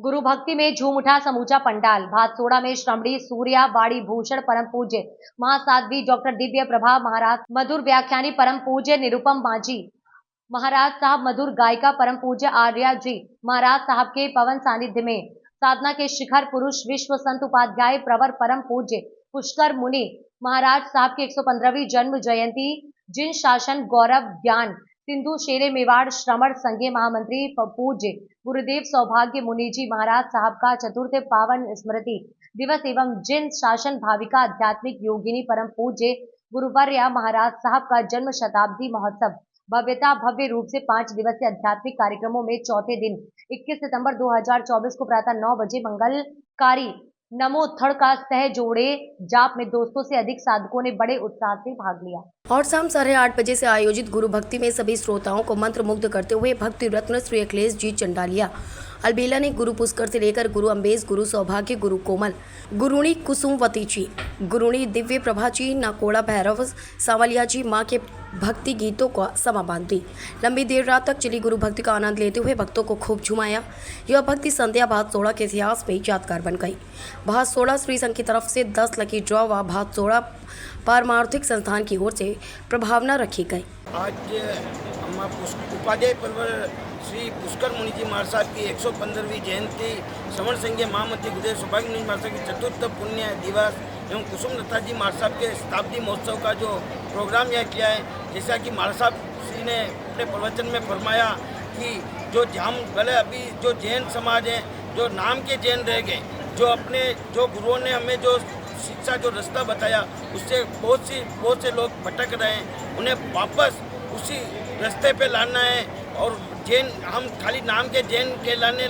गुरु भक्ति में झूम उठा समूचा पंडाल। भातसोड़ा में श्रमणी सूर्या वाणी भूषण परम पूज्य महासाध्वी डॉक्टर दिव्य प्रभा महाराज, मधुर व्याख्यानी परम पूज्य निरुपम मांझी महाराज साहब, मधुर गायिका परम पूज्य आर्या जी महाराज साहब के पवन सानिध्य में साधना के शिखर पुरुष विश्व संत उपाध्याय प्रवर परम पूज्य पुष्कर मुनि महाराज साहब की 115वीं जन्म जयंती, जिन शासन गौरव ज्ञान सिंधु शेरे मेवाड़ श्रमण संघीय महामंत्री पूज्य गुरुदेव सौभाग्य मुनि जी महाराज साहब का चतुर्थ पावन स्मृति दिवस एवं जिन शासन भाविका आध्यात्मिक योगिनी परम पूज्य गुरुवर्या महाराज साहब का जन्म शताब्दी महोत्सव भव्य रूप से 5 दिवसीय आध्यात्मिक कार्यक्रमों में चौथे दिन 21 सितंबर 2024 को प्रातः 9 बजे मंगलकारी नमोत्थड़ का सह जोड़े जाप में 200 से अधिक साधकों ने बड़े उत्साह से भाग लिया। और शाम 8:30 बजे से आयोजित गुरु भक्ति में सभी श्रोताओं को मंत्र मुग्ध करते हुए भक्ति रत्न श्री अखिलेश जी चंडालिया अलबेला ने गुरु पुष्कर से लेकर गुरु अम्बेश, गुरु सौभाग्य, गुरु कोमल, गुरुणी कुसुमवती जी, गुरुणी दिव्य प्रभा जी, नाकोड़ा भैरव सांवलिया जी मां के भक्ति गीतों का समा बांधी लंबी देर रात तक चली गुरु भक्ति का आनंद लेते हुए भक्तों को खूब झुमाया। यह भक्ति संध्या भातसोड़ा के इतिहास में यादगार बन गई। भातसोड़ा श्री संघ की तरफ से 10 लकी ड्रॉ व भातसोड़ा पारमार्थिक संस्थान की ओर से प्रभावना रखी गई। आज उपाध्याय प्रवर श्री पुष्कर मुनि जी महाराज साहब की 115वीं जयंती, श्रवण संघीय महामंत्री गुरुदेव सौभाग्य मुनि महाराज साहब की चतुर्थ पुण्य दिवस एवं कुसुम लता जी महाराज साहब के शताब्दी महोत्सव का जो प्रोग्राम यह किया है, जैसा कि महाराज साहब श्री ने अपने प्रवचन में फरमाया कि जो हम भले अभी जो जैन समाज है, जो नाम के जैन रह गए, जो गुरुओं ने हमें जो शिक्षा जो रास्ता बताया, उससे बहुत से लोग भटक रहे हैं, उन्हें वापस उसी रास्ते पे लाना है। और जैन हम खाली नाम के जैन कहलाने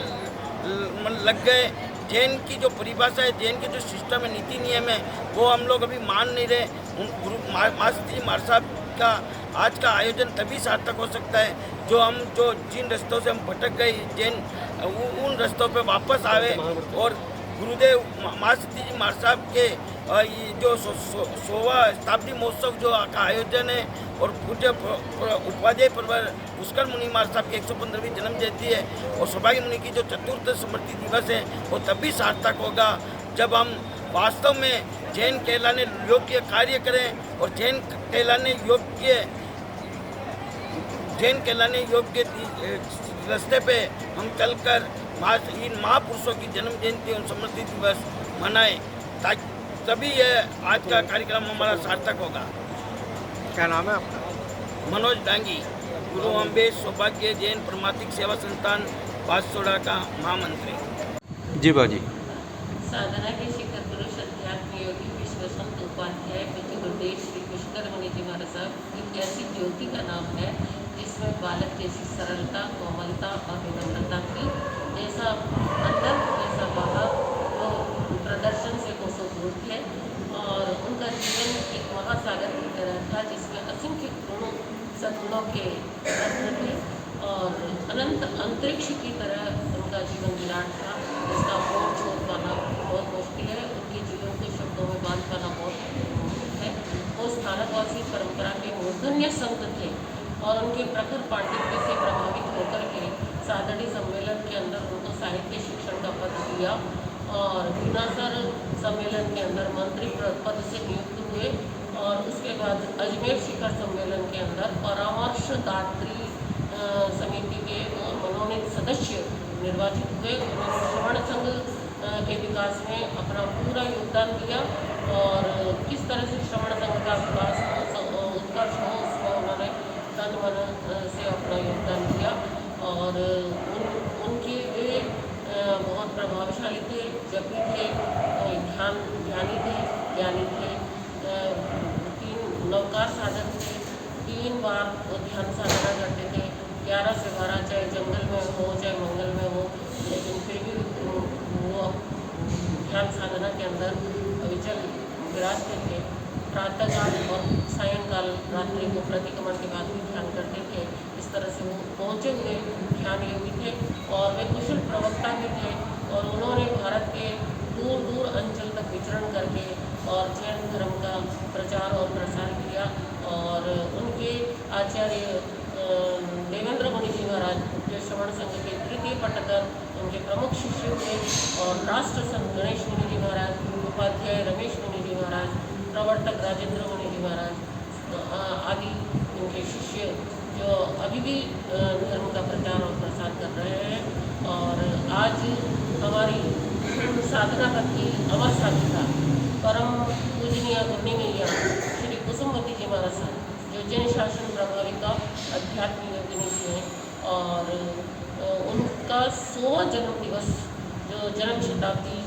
लग गए। जैन की जो परिभाषा है, जैन के जो सिस्टम है, नीति नियम है, वो हम लोग अभी मान नहीं रहे। गुरु महाराज साहब का आज का आयोजन तभी सार्थक हो सकता है जो जिन रास्तों से हम भटक गए जैन, उन रास्तों पे वापस आवे और गुरुदेव महासती जी महाराज साहब के जो 100वां शताब्दी महोत्सव जो का आयोजन है और पूज्य उपाध्याय प्रवर पुष्कर मुनि महाराज साहब की 115वीं जन्म जयंती है और सौभाग्य मुनि की जो चतुर्थ स्मृति दिवस है, वो तभी सार्थक होगा जब हम वास्तव में जैन कहलाने योग्य कार्य करें और जैन कहलाने योग्य रास्ते पे हम चलकर इन महापुरुषों की जन्म जयंती और स्मृति दिवस मनाएं, तभी यह आज का कार्यक्रम हमारा सार्थक होगा। क्या नाम है आपका? मनोज डांगी, गुरु अम्बेश सौभाग्य जैन परमार्थिक सेवा संस्थान भातसोड़ा का महामंत्री। जी बाजी। साधना के शिखर पुरुष अध्यात्म योगी विश्व संत उपाध्याय पूज्य गुरुदेव श्री पुष्कर मुनि जी महाराज साहब एक ऐसी ज्योति का नाम है जिसमें बालक जैसी सरलता, कोमलता और विनम्रता की जैसा अंदर वैसा बाहर वो प्रदर्शन से कोसोपूर्ण है। और उनका जीवन एक महासागर की तरह था जिसमें असंख्य गुणों सद्गुणों के रत्न थे और अनंत अंतरिक्ष की तरह उनका जीवन विराट था, जिसका मोड़ छोड़ पाना बहुत मुश्किल है। उनके जीवन को शब्दों में बांध पाना बहुत है। वो स्थानकवासी परंपरा के मूर्धन्य संत थे और उनके प्रखर पांडित्य से प्रभावित होकर के सादड़ी सम्मेलन के अंदर उनको साहित्य शिक्षण का पद दिया और विनासर सम्मेलन के अंदर मंत्री पद से नियुक्त हुए और उसके बाद अजमेर शिखर सम्मेलन के अंदर परामर्शदात्री समिति के मनोनीत सदस्य निर्वाचित हुए। उन्होंने श्रवण संघ के विकास में अपना पूरा योगदान दिया और किस तरह से श्रवण संघ का विकास उत्कर्ष हो उसमें उन्होंने तन मन से अपना योगदान दिया और उनके वे बहुत प्रभावशाली थे, जपी थे, ज्ञानी थे, 3 नवकार साधक थे, 3 बार वो ध्यान साधना करते थे, 11 से 12 चाहे जंगल में हो चाहे मंगल में हो, लेकिन फिर भी वो ध्यान साधना के अंदर अविचल विराजते थे। प्रातःकाल और सायंकाल रात्रि को प्रतिक्रमण के बाद भी ध्यान करते थे। इस तरह से वो पहुँचे हुए ध्यान योगी थे और वे कुशल प्रवक्ता भी थे और उन्होंने भारत के दूर दूर अंचल तक विचरण करके और जैन धर्म का प्रचार और प्रसार किया। और उनके आचार्य देवेंद्र मुनि जी महाराज जो श्रवण संघ के तृतीय पट्टकर उनके प्रमुख शिष्य थे और राष्ट्र संत गणेश मुनि जी महाराज, उपाध्याय रमेश मुनि जी महाराज, प्रवर्तक राजेंद्र मुनि जी महाराज आदि उनके शिष्य जो अभी भी धर्म का प्रचार और प्रसार कर रहे हैं। और आज हमारी साधना पत्नी अमर साधिका परम पूजनीय गुरनी मैया श्री कुसुमवती जी महाराज साहब, जो जैन शासन प्रभाविका अध्यात्म योगिनी थी हैं, और उनका 100वां जन्म दिवस जो जन्म शताब्दी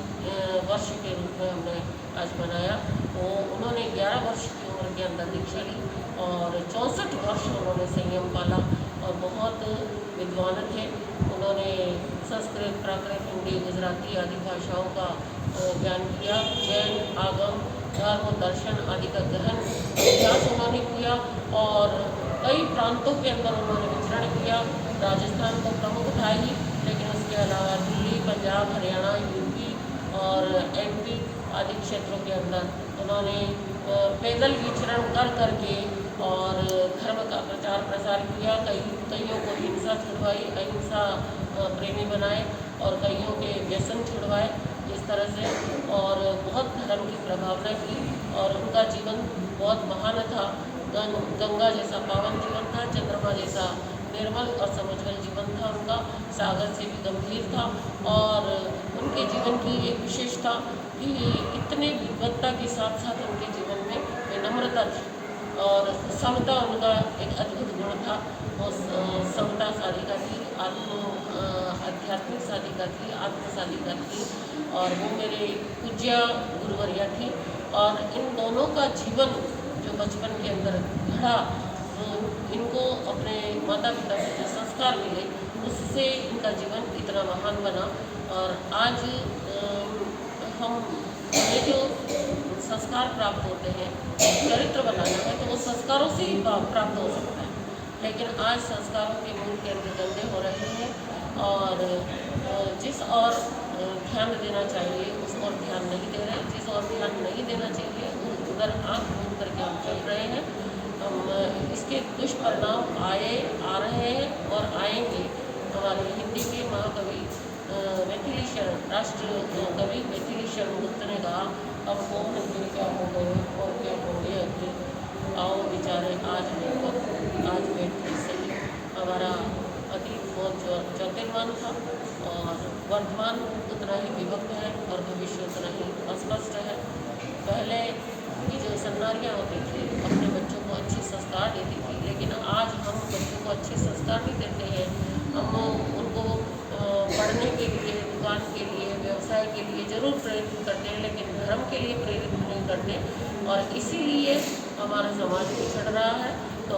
वर्ष के रूप में हमने आज मनाया। वो उन्होंने 11 वर्ष की उम्र के अंदर दीक्षा ली और 64 वर्ष उन्होंने संयम पाला और बहुत विद्वान थे। उन्होंने संस्कृत, प्राकृत, हिंदी, गुजराती आदि भाषाओं का ज्ञान किया। जैन आगम, धर्म, दर्शन आदि का गहन अभ्यास उन्होंने किया और कई प्रांतों के अंदर उन्होंने विचरण किया। राजस्थान को प्रमुख था ही, लेकिन उसके अलावा दिल्ली, पंजाब, हरियाणा, यूपी और एमपी आदि क्षेत्रों के अंदर उन्होंने पैदल विचरण कर करके और धर्म का प्रचार प्रसार किया। कईयों को हिंसा छुड़वाई, अहिंसा प्रेमी बनाए और कईयों के व्यसन छुड़वाए इस तरह से, और बहुत धर्म की प्रभावना की। और उनका जीवन बहुत महान था। गंगा जैसा पावन जीवन था, चंद्रमा जैसा निर्मल और समझवल जीवन था उनका, सागर से भी गंभीर था। और उनके जीवन की एक विशेषता कि इतने विद्वत्ता के साथ साथ उनके जीवन में विनम्रता थी और समता उनका एक अद्भुत गुण था। वो समता साधिका थी, आध्यात्मिक साधिका थी, आत्म साधिका थी, और वो मेरे पूज्य गुरुवर्या थी। और इन दोनों का जीवन जो बचपन के अंदर घड़ा, इनको अपने माता पिता से जो संस्कार मिले उससे इनका जीवन इतना महान बना। और आज हमें जो संस्कार प्राप्त होते हैं, चरित्र बनाना है तो वो संस्कारों से ही प्राप्त हो सकता है, लेकिन आज संस्कारों के मूल केंद्र गंदे हो रहे हैं और जिस और ध्यान देना चाहिए उस और ध्यान नहीं दे रहे, जिस और ध्यान नहीं देना चाहिए उधर आँख मूंद करके हम चल रहे हैं। इसके दुष्परिणाम आ रहे हैं और आएंगे। हमारे हिंदी के महाकवि मैथिली शरण, राष्ट्र कवि मैथिली शरण गुप्त ने कहा, अब कौन फिर क्या हो गए और क्या होंगे अगले, आओ बेचारे आज बैठ कर सही। हमारा अतीत बहुत ज्योतिर्मान था और वर्तमान उतना ही विभक्त है और भविष्य उतना ही अस्पष्ट है। पहले की जो सन्नारियाँ होती थी अपने बच्चों को अच्छे संस्कार देती थी, लेकिन आज हम बच्चों को अच्छे संस्कार नहीं देते हैं। हम उनको पढ़ने के लिए, दुकान के लिए, व्यवसाय के लिए जरूर प्रेरित करते हैं, लेकिन धर्म के लिए प्रेरित नहीं करते और इसीलिए हमारा समाज पिछड़ रहा है। तो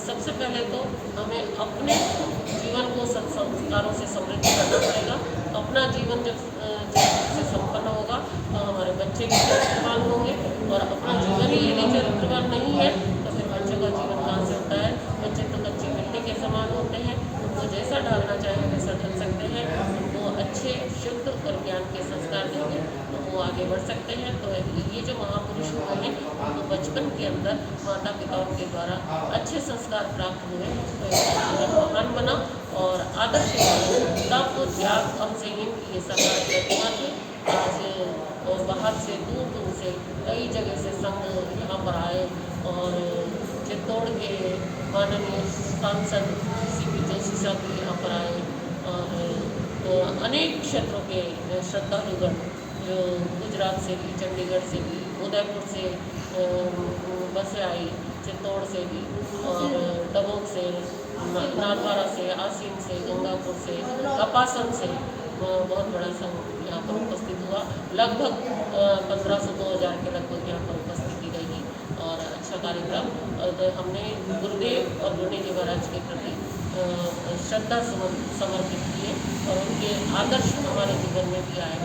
सबसे पहले तो हमें अपने जीवन को संस्कारों से समृद्ध करना पड़ेगा। अपना जीवन जब से संपन्न होगा तो हमारे बच्चे भी चरित्रवान होंगे, और अपना जीवन ही यदि चरित्रवान नहीं है तो फिर बच्चों का जीवन कहाँ से होता है। बच्चे तो कच्ची मिट्टी के समान होते हैं, उनको जैसा ढालना चाहे वैसा ढल सकते हैं। उनको अच्छे, शुद्ध और ज्ञान के संस्कार देंगे तो वो आगे बढ़ सकते हैं। तो ये जो महापुरुष हुए हैं उनको बचपन के अंदर माता पिताओं के द्वारा अच्छे संस्कार प्राप्त हुए तो जीवन महान बना और आदर्श तप, त्याग और संयम की ये साकार प्रतिमा थी। आज बाहर से दूर दूर से कई जगह से संघ यहाँ पर आए और चित्तौड़ के माननीय सांसद CP जोशी साहब भी यहाँ पर आए और अनेक क्षेत्रों के श्रद्धालुगण जो गुजरात से भी, चंडीगढ़ से भी, उदयपुर से बसें आई, चित्तौड़ से भी और दमोह से, नालवारा से, आसीन से, गंगापुर से, कपासन से बहुत बड़ा संघ यहाँ पर उपस्थित हुआ। लगभग 1500-2000 के लगभग यहाँ पर उपस्थिति रही और अच्छा कार्यक्रम। और हमने गुरुदेव और गुरनी जी महाराज के प्रति श्रद्धा समर्पित किए और उनके आदर्श हमारे जीवन में भी आए।